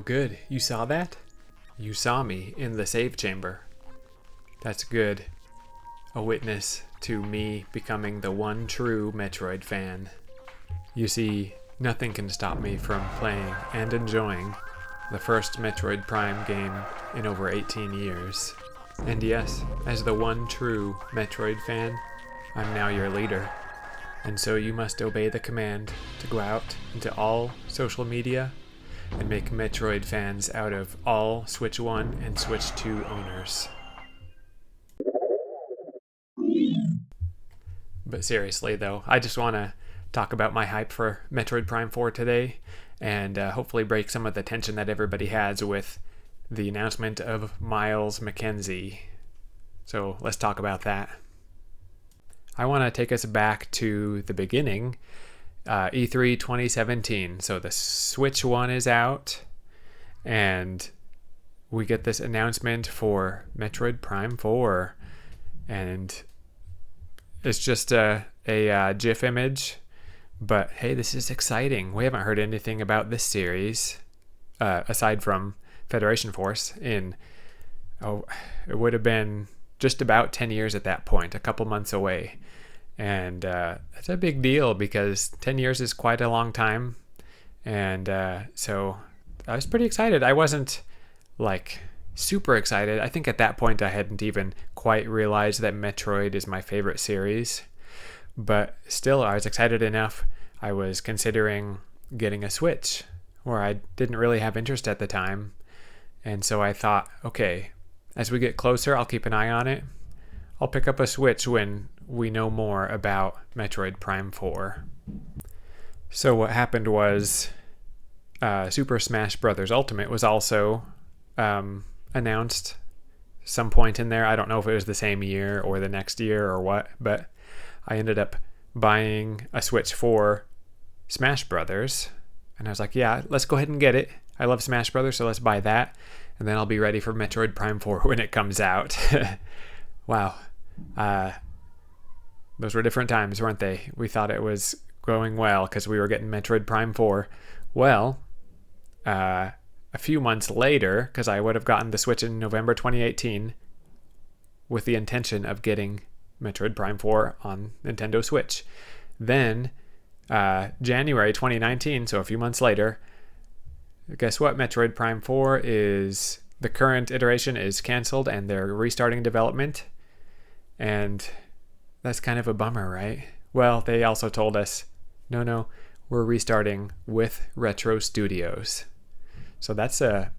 good. You saw that? You saw me in the save chamber. That's good. A witness to me becoming the one true Metroid fan. You see, nothing can stop me from playing and enjoying the first Metroid Prime game in over 18 years. And yes, as the one true Metroid fan, I'm now your leader. And so you must obey the command to go out into all social media and make Metroid fans out of all Switch 1 and Switch 2 owners. But seriously though, I just want to talk about my hype for Metroid Prime 4 today and hopefully break some of the tension that everybody has with the announcement of Miles McKenzie. So let's talk about that. I want to take us back to the beginning, E3 2017. So the Switch 1 is out, and we get this announcement for Metroid Prime 4, and it's just a GIF image, but hey, this is exciting. We haven't heard anything about this series, aside from Federation Force, it would have been just about 10 years at that point, a couple months away. And that's a big deal because 10 years is quite a long time. And so I was pretty excited. I wasn't like super excited. I think at that point I hadn't even quite realized that Metroid is my favorite series. But still, I was excited enough. I was considering getting a Switch where I didn't really have interest at the time. And so I thought, okay, as we get closer, I'll keep an eye on it. I'll pick up a Switch when we know more about Metroid Prime 4. So what happened was Super Smash Bros. Ultimate was also announced some point in there. I don't know if it was the same year or the next year or what, but I ended up buying a Switch for Smash Brothers. And I was like, yeah, let's go ahead and get it. I love Smash Brothers, so let's buy that. And then I'll be ready for Metroid Prime 4 when it comes out. Wow. Those were different times, weren't they? We thought it was going well because we were getting Metroid Prime 4. Well, a few months later, because I would have gotten the Switch in November 2018 with the intention of getting Metroid Prime 4 on Nintendo Switch. Then, January 2019, so a few months later, guess what? Metroid Prime 4 is... the current iteration is canceled and they're restarting development. And that's kind of a bummer, right? Well, they also told us, no, we're restarting with Retro Studios. So that's a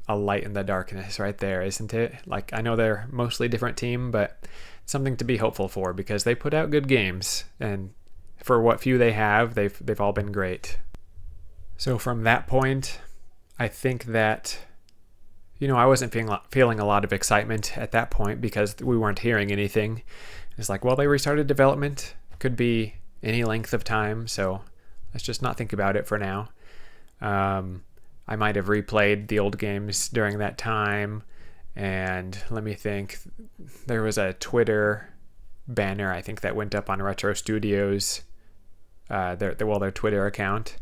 light in the darkness right there, isn't it? Like, I know they're mostly a different team, but something to be hopeful for because they put out good games. And for what few they have, they've all been great. So from that point, I think that, I wasn't feeling a lot of excitement at that point because we weren't hearing anything. It's like, well, they restarted development. Could be any length of time, so let's just not think about it for now. I might have replayed the old games during that time, and let me think. There was a Twitter banner, I think, that went up on Retro Studios, their Twitter account.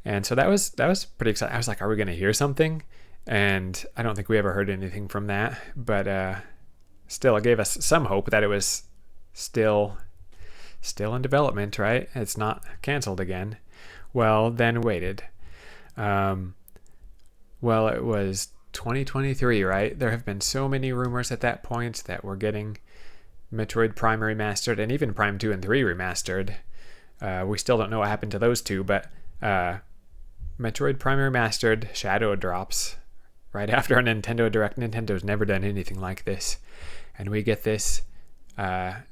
And so that was pretty exciting. I was like, are we going to hear something? And I don't think we ever heard anything from that. But still, it gave us some hope that it was still in development, right? It's not canceled again. Well, then waited. Well, it was 2023, right? There have been so many rumors at that point that we're getting Metroid Prime Remastered and even Prime 2 and 3 Remastered. We still don't know what happened to those two, but... Metroid Prime Remastered Shadow drops right after a Nintendo Direct. Nintendo's never done anything like this. And we get this, February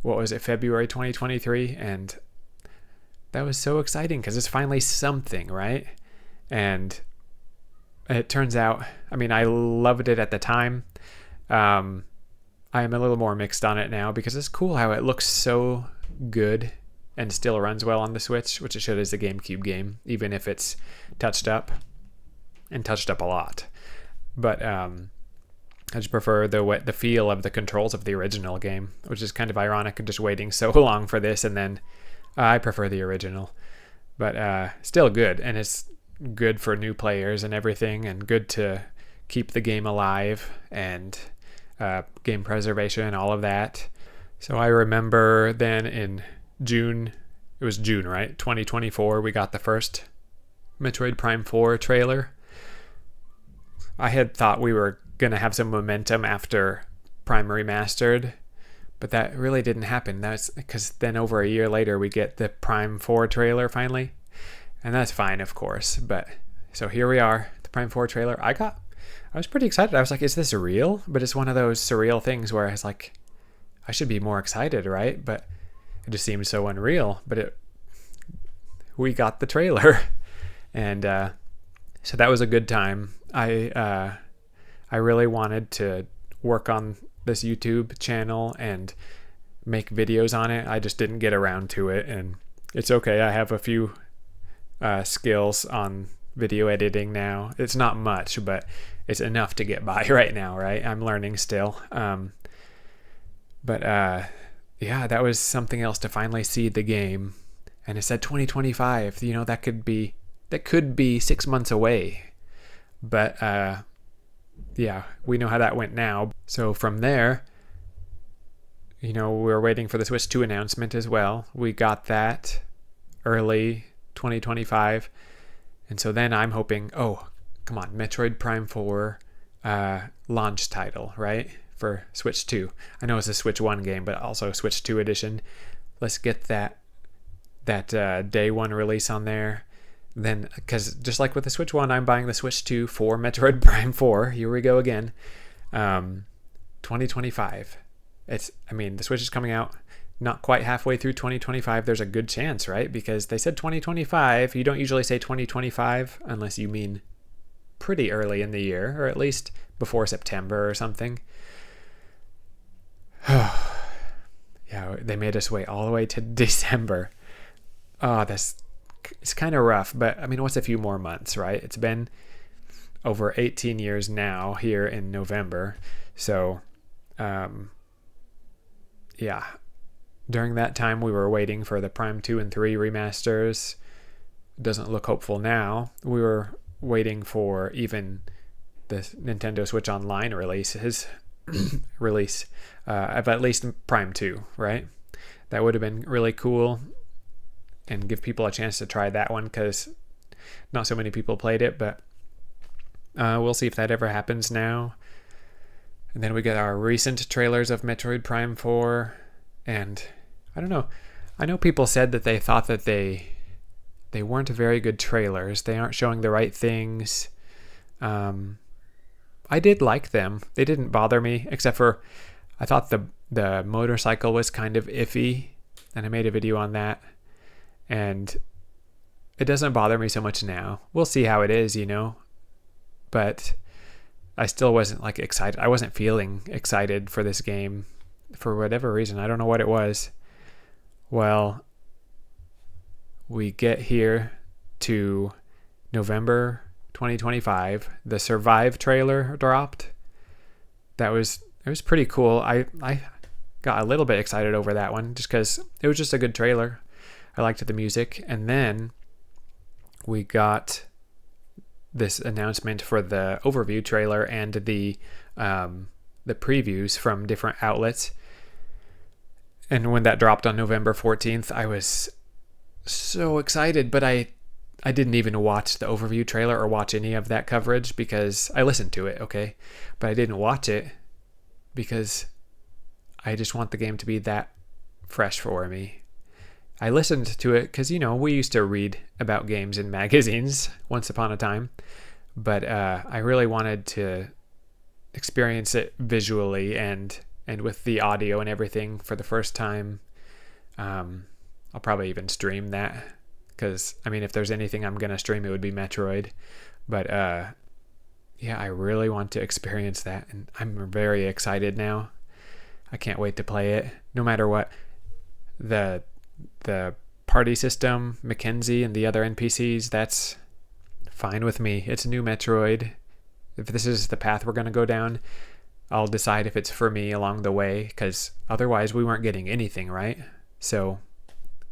2023? And that was so exciting because it's finally something, right? And it turns out, I loved it at the time. I am a little more mixed on it now because it's cool how it looks so good and still runs well on the Switch, which it should as a GameCube game, even if it's touched up a lot. But I just prefer the feel of the controls of the original game, which is kind of ironic, just waiting so long for this, and then I prefer the original. But still good, and it's good for new players and everything, and good to keep the game alive and game preservation and all of that. So I remember then in June, it was June, right? 2024, we got the first Metroid Prime 4 trailer. I had thought we were going to have some momentum after Prime Remastered, but that really didn't happen. That's because then over a year later we get the Prime 4 trailer finally, and that's fine, of course. But so here we are, the Prime 4 trailer. I was pretty excited. I was like, is this real? But it's one of those surreal things where I was like, I should be more excited, right? But it just seemed so unreal. But we got the trailer, and so that was a good time. I really wanted to work on this YouTube channel and make videos on it. I just didn't get around to it, and it's okay. I have a few skills on video editing now. It's not much, but it's enough to get by right now, right? I'm learning still. But yeah, that was something else to finally see the game. And it said 2025. You know, that could be 6 months away. But yeah, we know how that went now. So from there, you know, we're waiting for the Switch 2 announcement as well. We got that early 2025. And so then I'm hoping, oh, come on, Metroid Prime 4 launch title, right? For Switch 2. I know it's a Switch 1 game, but also Switch 2 edition. Let's get that day one release on there. Then, because just like with the Switch 1, I'm buying the Switch 2 for Metroid Prime 4. Here we go again. 2025. The Switch is coming out not quite halfway through 2025. There's a good chance, right? Because they said 2025. You don't usually say 2025 unless you mean pretty early in the year, or at least before September or something. Yeah, they made us wait all the way to December. Oh, it's kind of rough, but I mean, what's a few more months, right? It's been over 18 years now here in November. So, yeah, during that time we were waiting for the Prime 2 and 3 remasters. Doesn't look hopeful now. We were waiting for even the Nintendo Switch Online release of at least Prime 2, right? That would have been really cool and give people a chance to try that one, because not so many people played it, but we'll see if that ever happens now. And then we get our recent trailers of Metroid Prime 4, and I don't know. I know people said that they thought that they weren't very good trailers. They aren't showing the right things. I did like them. They didn't bother me, except for I thought the motorcycle was kind of iffy, and I made a video on that. And it doesn't bother me so much now. We'll see how it is, you know. But I still wasn't like excited. I wasn't feeling excited for this game for whatever reason. I don't know what it was. Well, we get here to November 2025. The Survive trailer dropped. It was pretty cool. I got a little bit excited over that one just because it was just a good trailer. I liked the music. And then we got this announcement for the overview trailer and the previews from different outlets. And when that dropped on November 14th, I was so excited, but I didn't even watch the overview trailer or watch any of that coverage because I listened to it, okay? But I didn't watch it because I just want the game to be that fresh for me. I listened to it because, you know, we used to read about games in magazines once upon a time, but I really wanted to experience it visually and with the audio and everything for the first time. I'll probably even stream that because, I mean, if there's anything I'm going to stream, it would be Metroid. But yeah, I really want to experience that, and I'm very excited now. I can't wait to play it, no matter what. The party system, Mackenzie, and the other NPCs, that's fine with me. It's a new Metroid. If this is the path we're going to go down, I'll decide if it's for me along the way, because otherwise we weren't getting anything, right? So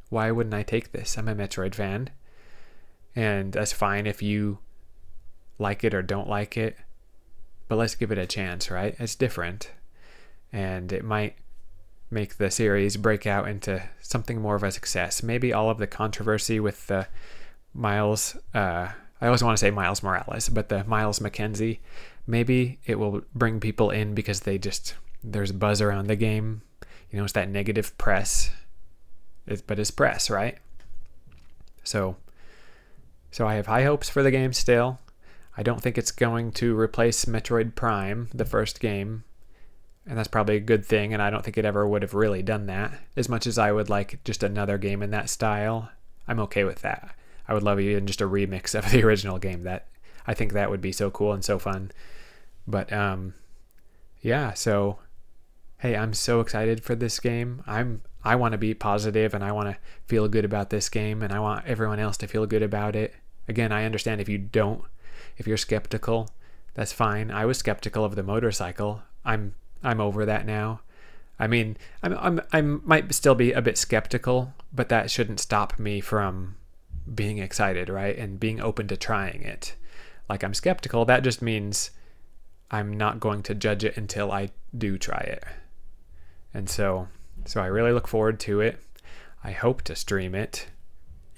why wouldn't I take this? I'm a Metroid fan. And that's fine if you like it or don't like it, but let's give it a chance, right? It's different, and it might make the series break out into something more of a success. Maybe all of the controversy with the Miles, I always want to say Miles Morales, but the Miles McKenzie, maybe it will bring people in because there's buzz around the game. It's that negative press, but it's press, right? So I have high hopes for the game still. I don't think it's going to replace Metroid Prime, the first game, and that's probably a good thing, and I don't think it ever would have really done that. As much as I would like just another game in that style, I'm okay with that. I would love even just a remix of the original game. I think that would be so cool and so fun. But yeah, so hey, I'm so excited for this game. I want to be positive, and I want to feel good about this game, and I want everyone else to feel good about it. Again, I understand if you're skeptical, that's fine. I was skeptical of the motorcycle. I'm over that now. I mean, I might still be a bit skeptical, but that shouldn't stop me from being excited, right? And being open to trying it. Like, I'm skeptical, that just means I'm not going to judge it until I do try it. And so I really look forward to it. I hope to stream it.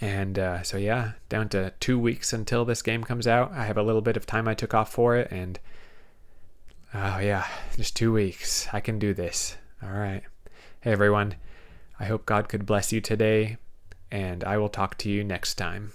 And so yeah, down to 2 weeks until this game comes out. I have a little bit of time I took off for it, and oh yeah, just 2 weeks. I can do this. All right. Hey everyone, I hope God could bless you today, and I will talk to you next time.